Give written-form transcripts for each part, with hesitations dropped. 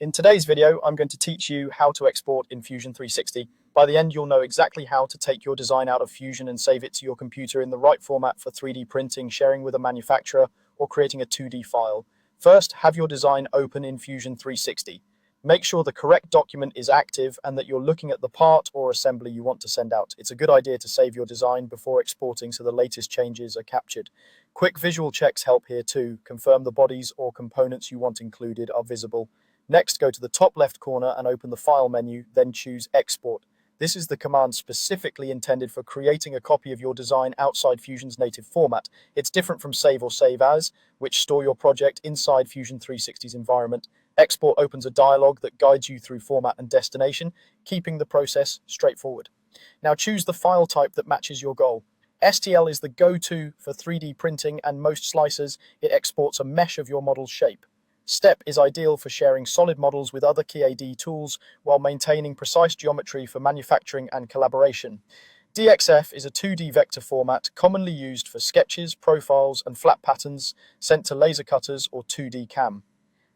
In today's video, I'm going to teach you how to export in Fusion 360. By the end, you'll know exactly how to take your design out of Fusion and save it to your computer in the right format for 3D printing, sharing with a manufacturer, or creating a 2D file. First, have your design open in Fusion 360. Make sure the correct document is active and that you're looking at the part or assembly you want to send out. It's a good idea to save your design before exporting so the latest changes are captured. Quick visual checks help here too. Confirm the bodies or components you want included are visible. Next, go to the top left corner and open the File menu, then choose Export. This is the command specifically intended for creating a copy of your design outside Fusion's native format. It's different from Save or Save As, which store your project inside Fusion 360's environment. Export opens a dialog that guides you through format and destination, keeping the process straightforward. Now choose the file type that matches your goal. STL is the go-to for 3D printing, and most slicers, it exports a mesh of your model's shape. Step is ideal for sharing solid models with other CAD tools while maintaining precise geometry for manufacturing and collaboration. DXF is a 2D vector format commonly used for sketches, profiles, and flat patterns sent to laser cutters or 2D CAM.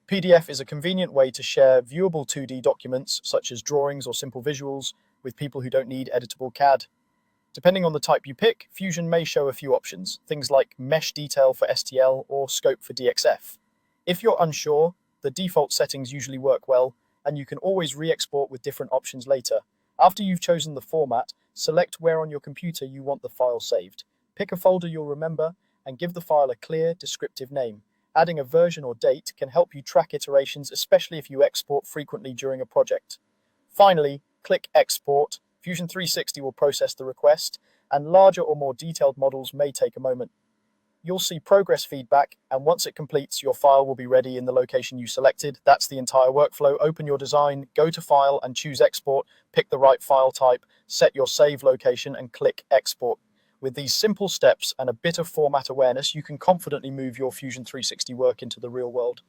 PDF is a convenient way to share viewable 2D documents, such as drawings or simple visuals, with people who don't need editable CAD. Depending on the type you pick, Fusion may show a few options, things like mesh detail for STL or scope for DXF. If you're unsure, the default settings usually work well, and you can always re-export with different options later. After you've chosen the format, select where on your computer you want the file saved. Pick a folder you'll remember, and give the file a clear, descriptive name. Adding a version or date can help you track iterations, especially if you export frequently during a project. Finally, click Export. Fusion 360 will process the request, and larger or more detailed models may take a moment. You'll see progress feedback, and once it completes, your file will be ready in the location you selected. That's the entire workflow. Open your design, go to File and choose Export, pick the right file type, set your save location, and click Export. With these simple steps and a bit of format awareness, you can confidently move your Fusion 360 work into the real world.